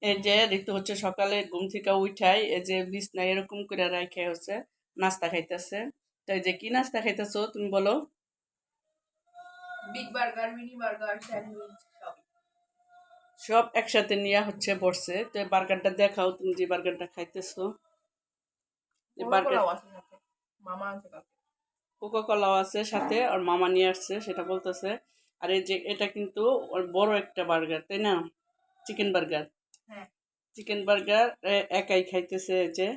এই যে ঋতু হচ্ছে সকালে ঘুম থেকে উঠাই এই যে বিছনায় এরকম করে রাখে হচ্ছে নাস্তা খাইতেছে। তো এই যে কি নাস্তা খাইতেছো তুমি বলো? Big burger, mini burger, sandwich সব। সব একসাথে নিয়ে হচ্ছে বসছে। তো এই বার্গারটা দেখাও, তুমি যে বার্গারটা খাইতেছো। এই কোকা বার্গার কোলাও আছে সাথে। মামা আছে কালকে। কোকা কোলাও আছে সাথে, আর মামা নিয়ে আসছে সেটা বলতেছে। আর এই যে এটা কিন্তু ওর বড় একটা বার্গার, তাই না? Chicken burger. হ্যাঁ। চিকেন বার্গার একাই খাইতেছে। এই যে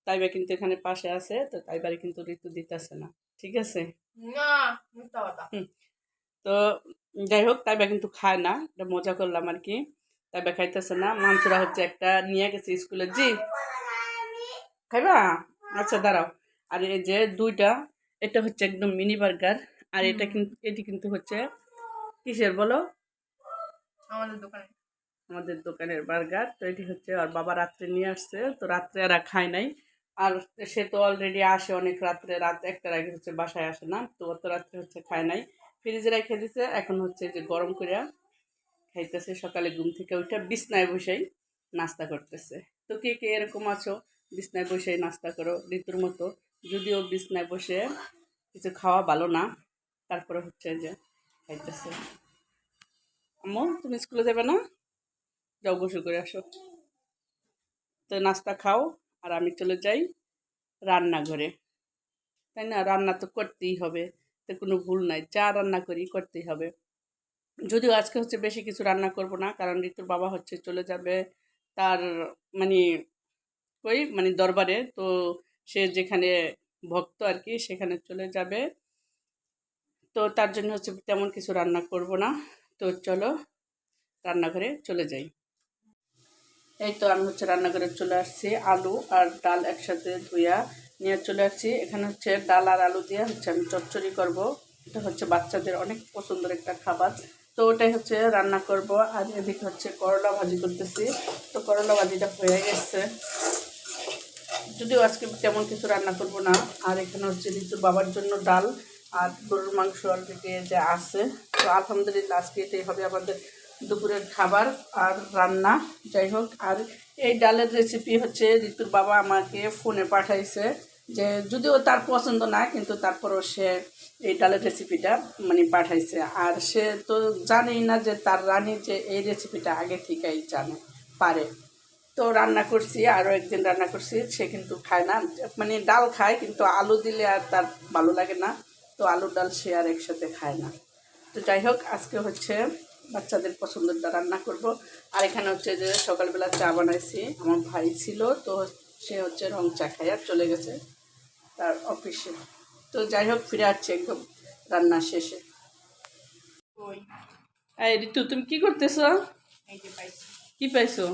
তাইবা কিন্তু এখানে পাশে আছে, তো তাইবারে কিন্তু ঋতু দিতেছে না। ঠিক আছে। না, মিথ্যা কথা। হুম। তো যাই হোক, তাইবা কিন্তু খায় না, এটা মজা করলাম আর কি। তাইবা খাইতেছে না। মাংসরা হচ্ছে একটা নিয়ে গেছে স্কুলে। জি খাইবা? আচ্ছা দাঁড়াও। আর এই যে দুইটা, এটা হচ্ছে একদম মিনি বার্গার। আর এটা কিন্তু এটি কিন্তু হচ্ছে কিসের বলো? আমাদের দোকানে। আমাদের দোকানের বার্গার। তো এটি হচ্ছে আর বাবা রাত্রে নিয়ে আসছে, তো রাত্রে আর খায় নাই। আর সে তো অলরেডি আসে অনেক রাত্রে, রাত একটার আগে হচ্ছে বাসায় আসে না, তো অত রাত্রে হচ্ছে খায় নাই। ফ্রিজে রেখে দিছে, এখন হচ্ছে যে গরম করে খাইতেছে। সকালে ঘুম থেকে উঠে বিছনায় বসেই নাস্তা করতেছে। তো কে কে এরকম আছো বিছনায় বসেই নাস্তা করো ঋতুর মতো? যদিও বিছনায় বসে কিছু খাওয়া ভালো না, তারপরে হচ্ছে যে খাইতেছে। আম্মু তুমি স্কুলে যাবে না? যাও গোসল করে আসো। তো নাস্তা খাও, আর আমি চলে যাই রান্নাঘরে। তাই না? রান্না তো করতেই হবে, তো কোনো ভুল নাই, যা রান্না করি করতেই হবে। যদিও আজকে হচ্ছে বেশি কিছু রান্না করব না, কারণ ঋতুর বাবা হচ্ছে চলে যাবে তার মানে ওই মানে দরবারে। তো সে যেখানে ভক্ত আর কি, সেখানে চলে যাবে। তো তার জন্য হচ্ছে তেমন কিছু রান্না করব না। তো চলো রান্নাঘরে চলে যাই। এই তো আমি হচ্ছে রান্নাঘরে চলে আসছি, আলু আর ডাল একসাথে ধুইয়া নিয়ে চলে আসছি। এখানে হচ্ছে ডাল আর আলু দিয়ে হচ্ছে আমি চচ্চড়ি করব। এটা হচ্ছে বাচ্চাদের অনেক পছন্দের একটা খাবার, তো ওটাই হচ্ছে রান্না করব। আর এদিকে হচ্ছে করলা ভাজি করতেছি। তো করলা ভাজিটা হয়ে গেছে, যদিও আজকে তেমন কিছু রান্না করব না। আর এখানে হচ্ছে ঋতুর বাবার জন্য ডাল আর গরুর মাংস অলরেডি যে আছে। তো আলহামদুলিল্লাহ আজকে এটাই হবে আমাদের দুপুরের খাবার আর রান্না। যাই হোক, আর এই ডালের রেসিপি হচ্ছে ঋতুর বাবা আমাকে ফোনে পাঠাইছে, যে যদিও তার পছন্দ না, কিন্তু তারপরও সে এই ডালের রেসিপিটা মানে পাঠাইছে। আর সে তো জানেই না যে তার রানী যে এই রেসিপিটা আগে থেকেই জানে, পারে। তো রান্না করছি, আরও একদিন রান্না করছি, সে কিন্তু খায় না। মানে ডাল খায়, কিন্তু আলু দিলে আর তার ভালো লাগে না। তো আলুর ডাল সে আর একসাথে খায় না। তো যাই হোক, আজকে হচ্ছে বাচ্চাদের পছন্দেরটা রান্না করব। আর এখানে হচ্ছে যে সকালবেলা চা বানাইছি, আমার ভাই ছিল, তো সে হচ্ছে রং চা খাই আর চলে গেছে তার অফিসে। তো যাই হোক, ফিরে আসছে একদম রান্না শেষে। ওই, এই ঋতু তুমি কি করতেছ? এই যে পাইছি। কি পাইছো?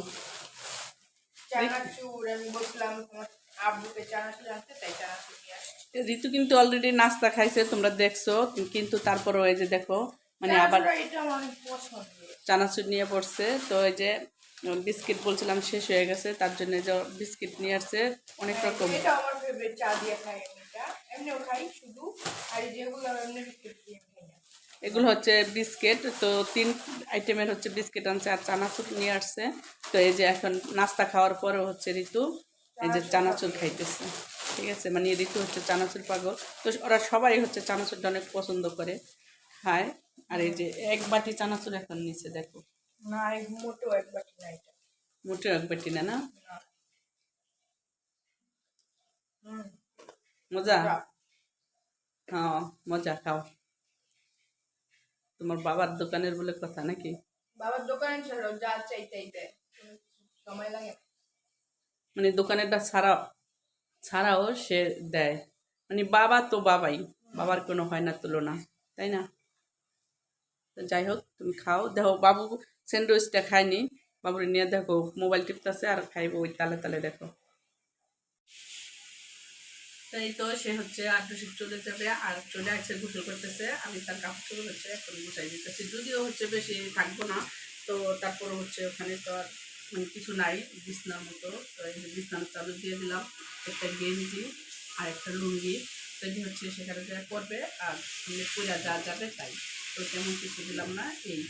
চানাচুর। আমি বলছিলাম তোমার আব্বুকে চানাচুর আনতে, তাই চানাচুর নিয়ে আসছি। ঋতু কিন্তু অলরেডি নাস্তা খাইছে, তোমরা দেখছো। কিন্তু তারপরও এই যে দেখো, মানে আবার চানাচুরটা এটা আমার অনেক পছন্দের। চানাচুর নিয়ে পড়ছে। তো এই যে বিস্কিট বলছিলাম শেষ হয়ে গেছে, তার জন্য যে বিস্কিট নিয়ে আসছে অনেক হ্যাঁ, রকম। এটা আমার ফেভারিট। চা দিয়ে খাই আমি এটা, এমনিও খাই শুধু। আর যেগুলো এমনি বিস্কুট দিয়ে খাই না। এগুলো হচ্ছে বিস্কিট, তো 3 আইটেমের হচ্ছে বিস্কিট আনছে আর চানাচুর নিয়ে আসছে। তো এই যে এখন নাস্তা খাওয়ার পরেও হচ্ছে ঋতু এই যে চানাচুর চানাচুর খাবে। খাইতেছে। ঠিক আছে, মানে ঋতু হচ্ছে চানাচুর পাগল। তো ওরা সবাই হচ্ছে চানাচুরটা অনেক পছন্দ করে, খায়। আর এই যে এক বাটি চানাচুর এখন নিচে দেখো। না, এই মোটেও এক বাটি না এটা। মোটেও এক বাটি না, না? না। হুম। মজা। মজা। হ্যাঁ, মজা খাও। তোমার বাবার দোকানের বলে কথা নাকি? বাবার দোকানে ছিল, যা চাইতেই দেয়। সময় লাগে না। মানে দোকানেরটা ছাড়াও সে দেয়। মানে বাবা তো বাবাই, বাবার কোনো হয় না তুলনা, তাই না? তো যাই হোক, তুমি খাও। দেখো বাবু স্যান্ডউইচটা খায়নি, বাবুর নিয়ে দেখো মোবাইল টিপতেছে আর খাইবো ওই তালে তালে, দেখো। তাই তো সে হচ্ছে আটশো চলে যাবে, আর চলে আসছে গোসল করতেছে। আমি তার কাপড় চোপড় হচ্ছে এখন গুছাই দিতেছি, যদিও হচ্ছে বেশি থাকবো না। তো তারপর হচ্ছে ওখানে তো আর মানে কিছু নাই বিছনার মতো। তো এই যে বিছনার চাদর দিয়ে দিলাম, একটা গেঞ্জি আর একটা লুঙ্গি। তো এটি হচ্ছে সেখানে যা করবে, আর সামনে পূজা যা যাবে তাই। তো তেমন কিছু দিলাম না, এই।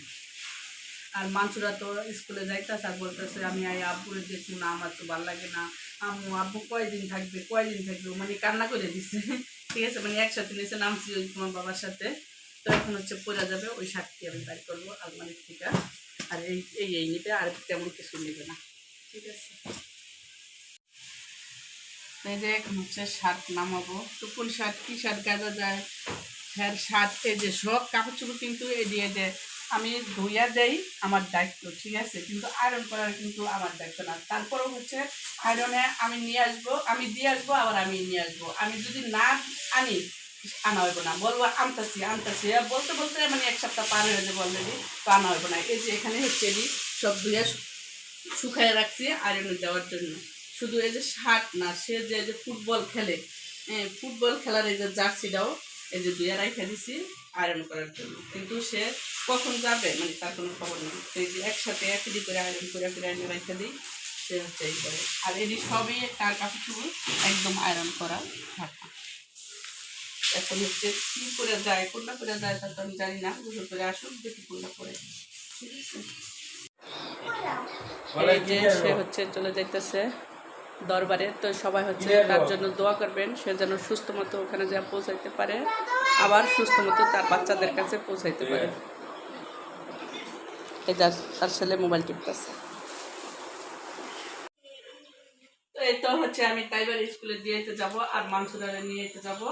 আর মানসুরা তো স্কুলে যাইতেছে আর বলতেছে আমি আব্বুরে দেখবো না, আমার তো ভালো লাগে না, আব্বু কয়দিন থাকবে মানে কান্না করে দিচ্ছে। ঠিক আছে, মানে একসাথে নিচে নামছি ওই তোমার বাবার সাথে। তো এখন হচ্ছে পড়া যাবে, ওই শার্টটি আমি বাড়ি করবো আলমারির থেকে। আর এই নিবে, আর তেমন কিছু নেবে না। ঠিক আছে, এই যে এখন হচ্ছে শার্ট নামাবো। তো কোন শার্ট কি শার্ট গাজা যায়, হ্যাঁ শার্ট, এই যে সব কাপড় চোপড় কিন্তু এই দিয়ে যে আমি ধুইয়া দেই আমার দায়িত্ব, ঠিক আছে, কিন্তু আয়রন করার কিন্তু আমার দায়িত্ব না। তারপরেও হচ্ছে আয়রনে আমি নিয়ে আসবো, আমি দিয়ে আসবো, আবার আমি নিয়ে আসবো। আমি যদি না আনি, আনা হইব না, বলবো আনতাছি আনতাছি, বলতে বলতে মানে এক সপ্তাহ পার হয়ে যাবে অলরেডি, তো আনা হইব না। এই যে এখানে হচ্ছে সব ধুইয়া শুকায় রাখছি আয়রনে দেওয়ার জন্য। শুধু এই যে শার্ট না, সে যে ফুটবল খেলে, ফুটবল খেলার এই যে জার্সিটাও এই যে দুইয়া রাইখা দিছি আয়রন করার জন্য, কিন্তু সে কখন যাবে মানে তার কোনো খবর নেই। এই যে একসাথে একই করে আয়রন করে আয়রন রাইখা দিই, সে হচ্ছে এই করে। আর এটি সবই তার কাপড় চোপড় একদম আয়রন করা থাকা। এখন হচ্ছে কী করে যায়, কোনটা করে যায় তা তো আমি জানি না, বুঝে করে আসুক দেখি কোনটা করে। ঠিক আছে, এই যে সে হচ্ছে চলে যাইতেছে দরবারে। তো সবাই হচ্ছে তার জন্য দোয়া করবেন, সে যেন সুস্থ মতো ওখানে যা পৌঁছাইতে পারে, আবার সুস্থ মতো তার বাচ্চাদের কাছে পৌঁছাইতে পারে। এই তার ছেলে মোবাইল টিপতেছে। তো এই তো হচ্ছে আমি তাইবার স্কুলে দিয়ে যেতে যাবো, আর মানসুরারে নিয়ে যেতে যাবো।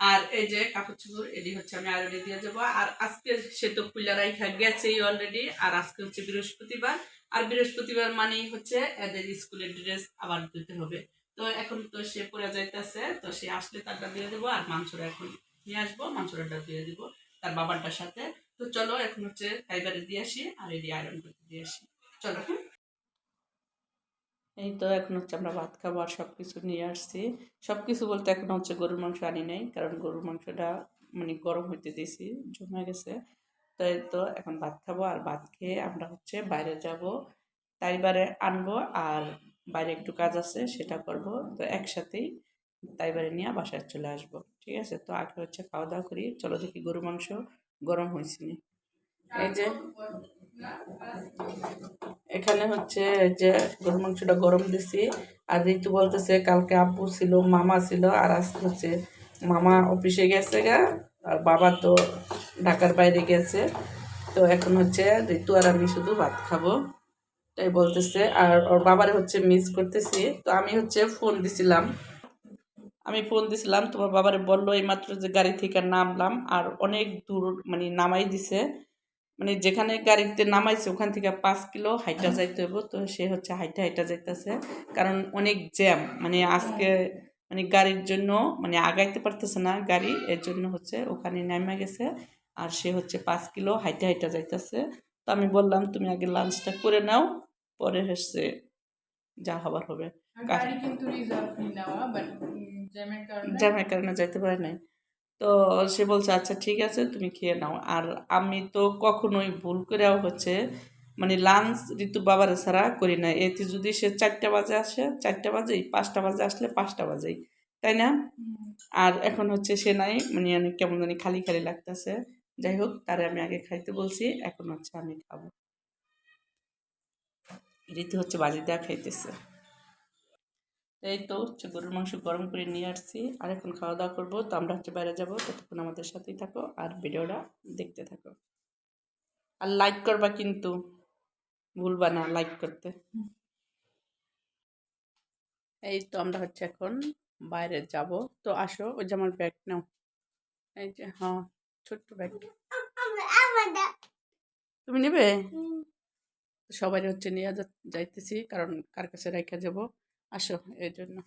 আর এই যে কাপড় চোপড় এটি হচ্ছে আমি আয়রনে দিয়ে যাবো। আর আজকে সে তো খুলে রাইখা গেছেই অলরেডি, আর আজকে হচ্ছে বৃহস্পতিবার, আর বৃহস্পতিবার মানেই হচ্ছে এদের স্কুলের ড্রেস আবার দিতে হবে। তো এখন তো সে পরে যাইতেছে, তো সে আসলে তারটা দিয়ে দেবো, আর মাংসটা এখন নিয়ে আসবো, মাংসটা দিয়ে দিব তার বাবারটার সাথে। তো চলো এখন হচ্ছে তাইবারে দিয়ে আসি, আর এটি আয়রন করতে দিয়ে আসি। চলো, হ্যাঁ। এই তো এখন হচ্ছে আমরা ভাত খাবো, আর সব কিছু নিয়ে আসছি। সব কিছু বলতে এখন হচ্ছে গরুর মাংস আনি নাই, কারণ গরুর মাংসটা মানে গরম হইতে দিয়েছি, জমে গেছে। তো এই তো এখন ভাত খাবো, আর ভাত খেয়ে আমরা হচ্ছে বাইরে যাব, তাইবারে আনবো, আর বাইরে একটু কাজ আছে সেটা করব। তো একসাথেই তাইবারে নিয়ে বাসায় চলে আসবো। ঠিক আছে, তো আগে হচ্ছে খাওয়া দাওয়া করি। চলো দেখি গরুর মাংস গরম হয়েছে নি। এই যে এখানে হচ্ছে যে গরুর মাংসটা গরম দিছি। আর ঋতু বলতেছে কালকে আব্বু ছিল, মামা ছিল, আর আজকে হচ্ছে মামা অফিসে গেছে গা, আর বাবা তো ঢাকার বাইরে গেছে। তো এখন হচ্ছে ঋতু আর আমি শুধু ভাত খাবো, তাই বলতেছে। আর ওর বাবারে হচ্ছে মিস করতেছি। তো আমি হচ্ছে ফোন দিছিলাম তোমার বাবারে, বললো এইমাত্র যে গাড়ি থেকে নামলাম, আর অনেক দূর মানে নামাই দিছে, মানে যেখানে গাড়িতে নামাইছে ওখান থেকে 5 কিলো হাইটা যাইতে হইব। তো সে হচ্ছে হাইটা যাইতেছে, কারণ অনেক জ্যাম, মানে আজকে মানে গাড়ির জন্য মানে আগাইতে পারতেছে না গাড়ি, এর জন্য হচ্ছে ওখানে নেমে গেছে। আর সে হচ্ছে 5 কিলো হাইটা যাইতেছে। তো আমি বললাম তুমি আগে লাঞ্চটা করে নাও, পরে হচ্ছে যা হবার হবে। গাড়ি কিন্তু রিজার্ভ নেওয়া, বাট জ্যামের কারণে যাইতে পারে নাই। তো সে বলছে আচ্ছা ঠিক আছে তুমি খেয়ে নাও। আর আমি তো কখনোই ভুল করেও হচ্ছে মানে লাঞ্চ ঋতুর বাবার ছাড়া করি না। এতে যদি সে 4টা বাজে আসে 4টা বাজেই, 5টা বাজে আসলে 5টা বাজেই, তাই না? আর এখন হচ্ছে সে নাই, মানে অনেক কেমন জানি খালি খালি লাগতেছে। যাই হোক, তারে আমি আগে খাইতে বলছি, এখন হচ্ছে আমি খাবো। ঋতু হচ্ছে বাজি দেওয়া খাইতেছে। এই তো হচ্ছে গরুর মাংস গরম করে নিয়ে আসছি, আর এখন খাওয়া দাওয়া করবো। তো আমরা হচ্ছে বাইরে যাবো, ততক্ষণ আমাদের সাথেই থাকো আর ভিডিওটা দেখতে থাকো। আর লাইক করবা কিন্তু, ভুলবা না লাইক করতে। এই তো আমরা হচ্ছে এখন বাইরে যাব। তো আসো, ওই যে আমার ব্যাগ নাও, এই যে, হ্যাঁ ছোট্ট ব্যাগ তুমি নেবে। সবাই হচ্ছে নিয়ে যাইতেছি, কারণ কার কাছে রেখে যাব, আসো এই জন্য।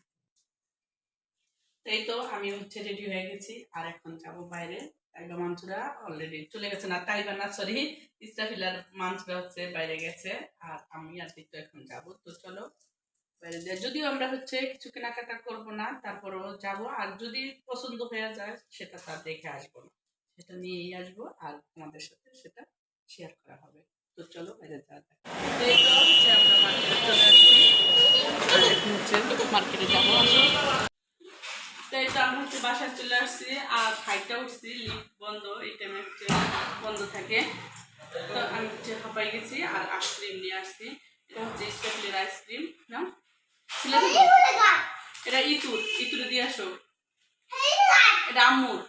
এই তো আমি হচ্ছে রেডি হয়ে গেছি, আর এখন যাব বাইরে। তাইবা মানসুরা অলরেডি চলে গেছে, না তাইবা না সরি, ইস্তাফিলার মানসুরা হচ্ছে বাইরে গেছে, আর আমি আর তো এখন যাব। তো চলো বাইরে যাই, যদিও আমরা হচ্ছে কিছু কেনাকাটা করবো না, তারপরেও যাব। আর যদি পছন্দ হয়ে যায় সেটা তার দেখে আসবো না, সেটা নিয়েই আসবো, আর তোমাদের সাথে সেটা শেয়ার করা হবে। তো চলো বাইরে যাওয়া যাক। এই তো হচ্ছে আমরা মার্কেটে চলে আসছি, আর এখন হচ্ছে মার্কেটে যাবো, আসো। তো এই তো আমরা হচ্ছে বাসায় চলে আসছি, আর খাইতে উঠছি, লিফট বন্ধ, এই টাইমে হচ্ছে বন্ধ থাকে। তো আমি হচ্ছে হাঁপাই গেছি আর আইসক্রিম নিয়ে আসছি। এটা হচ্ছে স্টেপলের আইসক্রিম না ছিল তো? এটা ইতুরে দিয়ে আসো। এটা আম্মুর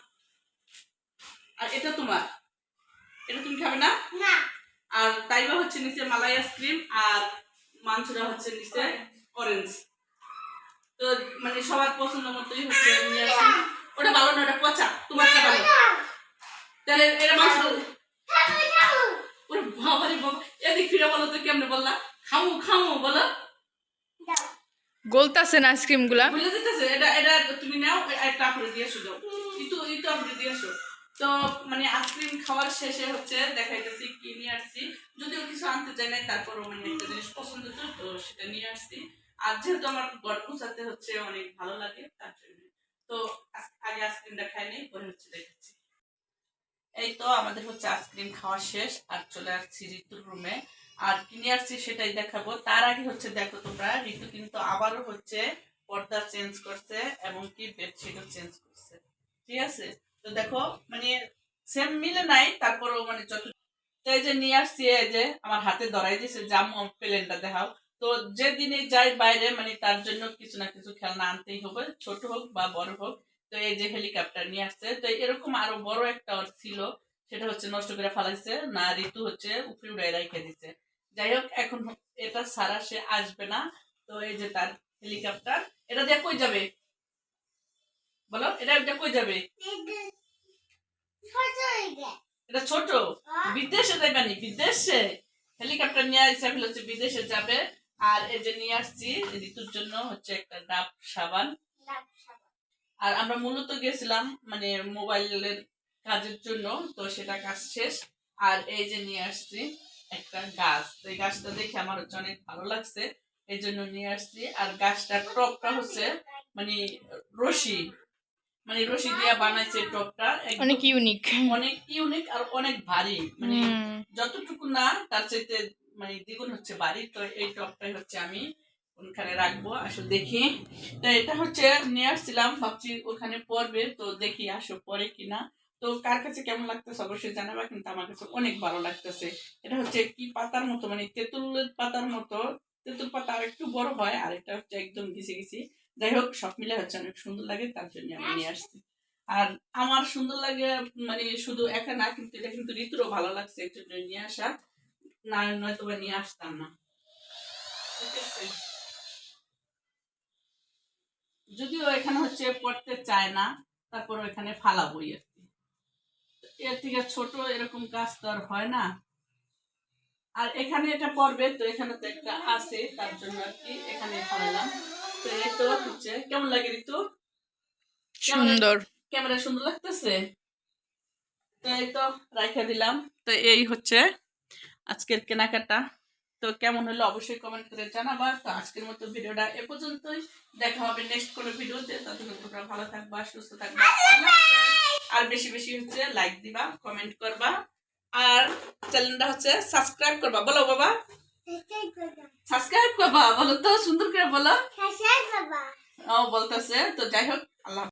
আর এটা তোমার। এটা তুমি খাবে না? আর তাইবা হচ্ছে নিচে মালাই আইসক্রিম আর মানসুরা হচ্ছে নিচে অরেঞ্জ। তো মানে সবার পছন্দ মতোই হচ্ছে নিয়ে আসছি। ওটা ভালো না, ওটা পচা। তোমারটা ভালো। তাহলে এটা মাংস ওরে বাবারে বাবা, এদিক ফিরে বলো তো কেমনে বললা? খামু খামু বলো। গলতাছেন আইসক্রিম গুলা। ভুলে যেতেছে। এটা এটা তুমি নাও, একটা করে দিয়ে আসো। ইতো আপনি দিয়ে আসো। তো মানে আইসক্রিম খাওয়ার শেষে হচ্ছে দেখাইতেছি কি নিয়ে আসছি। যদিও কিছু আনতে চাই নাই, তারপরও মানে একটা জিনিস পছন্দ ছিল তো সেটা নিয়ে আসছি। আর যেহেতু আমার ঘর গুছাতে হচ্ছে অনেক ভালো লাগে তার জন্য। তো আগে আইসক্রিমটা খাই নেই, পরে হচ্ছে দেখাচ্ছি। এই তো আমাদের হচ্ছে আইসক্রিম খাওয়া শেষ আর চলে আসছি ঋতুর রুমে। আর কিনে আসছি সেটাই দেখাবো। তার আগে হচ্ছে দেখো তোমরা, ঋতু কিন্তু আবারও হচ্ছে পর্দা চেঞ্জ করছে এবং কি বেডশিটও চেঞ্জ করছে। ঠিক আছে, তো দেখো মানে সেম মিলে নাই, তারপরও মানে যত এই যে নিয়ে আসছি, এই যে আমার হাতে ধরাই দিয়েছে জাম্মু প্লেনটা দেখাও। তো যেদিনই যাই বাইরে মানে তার জন্য কিছু না কিছু খেলনা আনতেই হবে, ছোট হোক বা বড় হোক। তো এই যে হেলিকপ্টার নিয়ে আসছে, তো এরকম আরো বড় একটা ওর ছিল, সেটা হচ্ছে নষ্ট করে ফেলাইছে না, ঋতু হচ্ছে উপরে উড়াই রেখে দিচ্ছে। যাই হোক এখন এটা ছাড়া সে আসবে না। তো এই যে তার হেলিকপ্টার, এটা দিয়ে কই যাবে বলো? এটা কই যাবে? এটা ছোট, বিদেশে যাবে নি, বিদেশে হেলিকপ্টার নিয়ে আসছে হচ্ছে বিদেশে যাবে। আর এই যে নিয়ে আসছি ঋতুর জন্য হচ্ছে একটা ডাব সাবান। আর আমরা মূলত গেছিলাম মানে মোবাইলের কাজের জন্য, তো সেটা কাজ শেষ। আর এই যে নিয়ে আসছি একটা গাছ, তো এই গাছটা দেখে আমার হচ্ছে অনেক ভালো লাগছে, এই জন্য নিয়ে আসছি। আর গাছটার টপটা হচ্ছে মানে রশি, মানে রশি দিয়া বানাইছে টপটা, অনেক ইউনিক। অনেক ইউনিক আর অনেক ভারী, মানে যতটুকু না তার চাইতে মানে দ্বিগুণ হচ্ছে ভারী। তো এই টপটাই হচ্ছে আমি ওখানে রাখবো, আসো দেখি। তো এটা হচ্ছে নিয়ে আসছিলাম, ভাবছি ওখানে পড়বে, তো দেখি আসো পরে কিনা। তো কার কাছে কেমন লাগতেছে অবশ্যই জানাবা, কিন্তু আমার কাছে অনেক ভালো লাগতেছে। এটা হচ্ছে কি পাতার মতো, মানে তেঁতুলের পাতার মতো। তেঁতুল পাতা আর একটু বড় হয়, আর এটা হচ্ছে একদম ঘিসি ঘিসি। যাই হোক সব মিলে হচ্ছে অনেক সুন্দর লাগে, তার জন্য আমি নিয়ে আসছি। আর আমার সুন্দর লাগে মানে শুধু একা না, কিন্তু এটা কিন্তু ঋতুরও ভালো লাগছে, এই জন্য নিয়ে আসা, না নয়তো বা নিয়ে আসতাম না। ঠিক আছে, যদিও এখানে হচ্ছে পড়তে চায় না, তারপর এখানে ফালাবই আর কি। এর থেকে ছোট এরকম কাজ তো আর হয় না। আর এখানে এটা পড়বে, তো এখানে তো একটা আছে, তার জন্য আর কি এখানে ফালালাম। তো এই তো হচ্ছে কেমন লাগে ঋতু? সুন্দর। ক্যামেরা সুন্দর লাগতেছে। তো এই তো রাখা দিলাম। তো এই হচ্ছে আজকের কেনাকাটা। তো কেমন হলো অবশ্যই কমেন্ট করে জানাবা। তো আজকের মতো ভিডিওটা এ পর্যন্তই, দেখা হবে নেক্সট কোনো ভিডিওতে। ততক্ষণ তোমরা ভালো থাকবা, সুস্থ থাকবা। আর বেশি বেশি হচ্ছে লাইক দিবা, কমেন্ট করবা, আর চ্যানেলটা হচ্ছে সাবস্ক্রাইব করবা। বলো বাবা, সাবস্ক্রাইব করবা, বলো তো সুন্দর করে বলো। ও বলতেছে। তো যাই হোক, আল্লাহ।